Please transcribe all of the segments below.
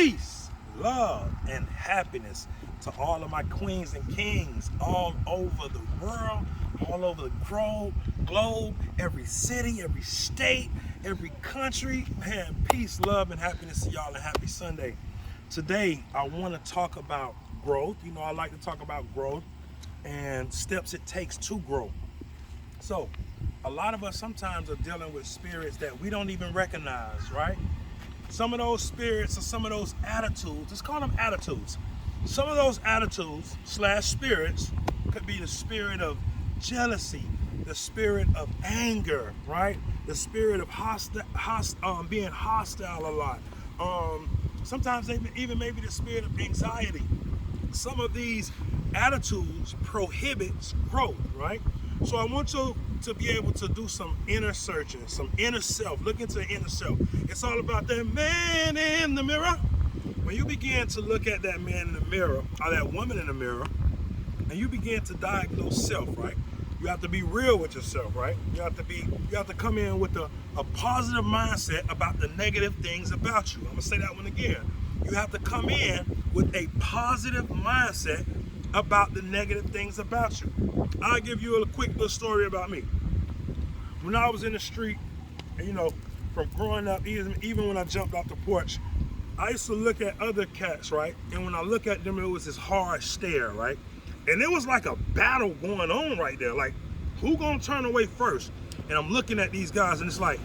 Peace, love, and happiness to all of my queens and kings all over the world, all over the globe, every city, every state, every country. Man, peace, love, and happiness to y'all, and happy Sunday. Today, I want to talk about growth. You know, I like to talk about growth and steps it takes to grow. So, a lot of us sometimes are dealing with spirits that we don't even recognize, right? Some of those spirits or some of those attitudes, let's call them attitudes. Some of those attitudes / spirits could be the spirit of jealousy, the spirit of anger, right? The spirit of being hostile a lot. Sometimes even maybe the spirit of anxiety. Some of these attitudes prohibits growth, right? So I want you to be able to do some inner searching, some inner self, look into the inner self. It's all about that man in the mirror. When you begin to look at that man in the mirror, or that woman in the mirror, and you begin to diagnose self, right? You have to be real with yourself, right? You have to come in with a positive mindset about the negative things about you. I'm gonna say that one again. You have to come in with a positive mindset about the negative things about you. I'll give you a quick little story about me. When I was in the street, and you know, from growing up, even when I jumped off the porch, I used to look at other cats, right? And when I look at them, it was this hard stare, right? And it was like a battle going on right there. Like, who gonna turn away first? And I'm looking at these guys, and it's like,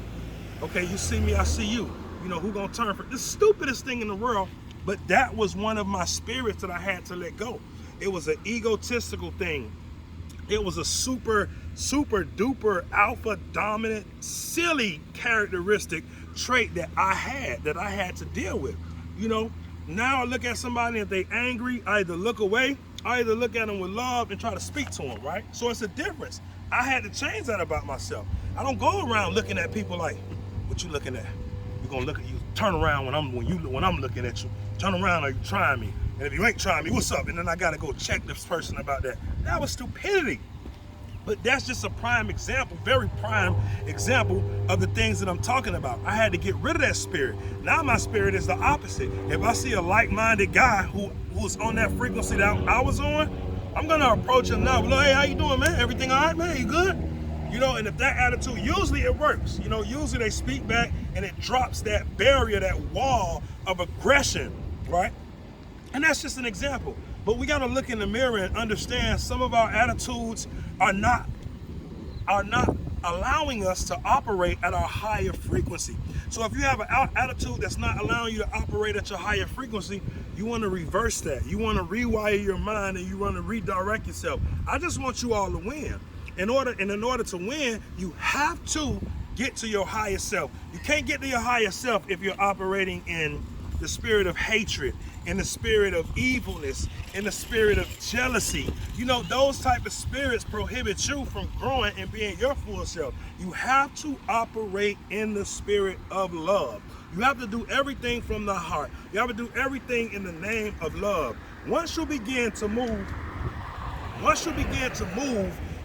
okay, you see me, I see you. You know, who gonna turn first? The stupidest thing in the world, but that was one of my spirits that I had to let go. It was an egotistical thing. It was a super duper alpha dominant, silly characteristic trait that I had to deal with. You know, now I look at somebody and they angry, I either look away, I either look at them with love and try to speak to them, right? So it's a difference. I had to change that about myself. I don't go around looking at people like, what you looking at? You gonna look at you, turn around when I'm looking at you. Turn around, are you trying me? And if you ain't trying me, what's up? And then I gotta go check this person about that. That was stupidity. But that's just a prime example, very prime example of the things that I'm talking about. I had to get rid of that spirit. Now my spirit is the opposite. If I see a like-minded guy who's on that frequency that I was on, I'm gonna approach him now. Hey, how you doing, man? Everything all right, man? You good? You know, and if that attitude, usually it works. You know, usually they speak back and it drops that barrier, that wall of aggression, right? And that's just an example. But we gotta look in the mirror and understand some of our attitudes are not allowing us to operate at our higher frequency. So if you have an attitude that's not allowing you to operate at your higher frequency, you want to reverse that. You want to rewire your mind and you want to redirect yourself. I just want you all to win. In order to win, you have to get to your higher self. You can't get to your higher self if you're operating in the spirit of hatred, in the spirit of evilness, in the spirit of jealousy. You know, those type of spirits prohibit you from growing and being your full self. You have to operate in the spirit of love. You have to do everything from the heart. You have to do everything in the name of love. Once you begin to move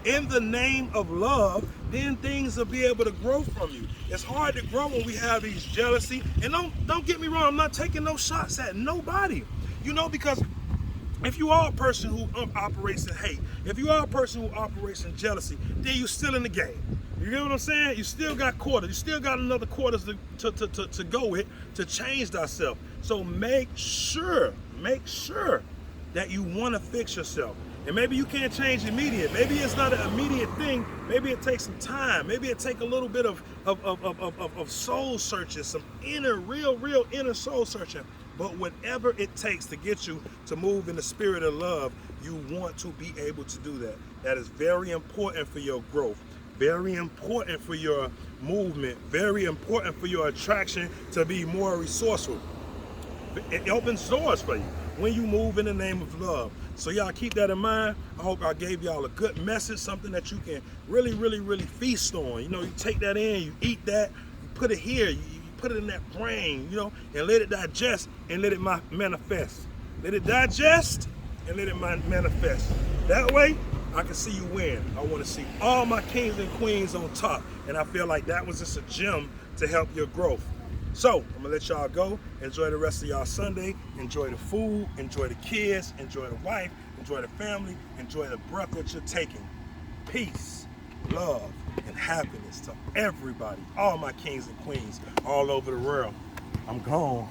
in the name of love, then things will be able to grow from you. It's hard to grow when we have these jealousy. And don't get me wrong, I'm not taking no shots at nobody. You know, because if you are a person who operates in hate, if you are a person who operates in jealousy, then you're still in the game. You get what I'm saying? You still got quarters. You still got another quarters to go with to change thyself. So make sure that you want to fix yourself. And maybe you can't change immediate. Maybe it's not an immediate thing. Maybe it takes some time. Maybe it takes a little bit of soul searching, some real inner soul searching. But whatever it takes to get you to move in the spirit of love, you want to be able to do that. That is very important for your growth, very important for your movement, very important for your attraction to be more resourceful. It opens doors for you when you move in the name of love. So y'all keep that in mind. I hope I gave y'all a good message, something that you can really feast on. You know, you take that in, you eat that, you put it here, you put it in that brain, you know, and let it digest and let it manifest. Let it digest and let it manifest. That way, I can see you win. I want to see all my kings and queens on top. And I feel like that was just a gem to help your growth. So I'm gonna let y'all go. Enjoy the rest of y'all Sunday. Enjoy the food. Enjoy the kids. Enjoy the wife. Enjoy the family. Enjoy the breath that you're taking. Peace, love, and happiness to everybody. All my kings and queens all over the world. I'm gone.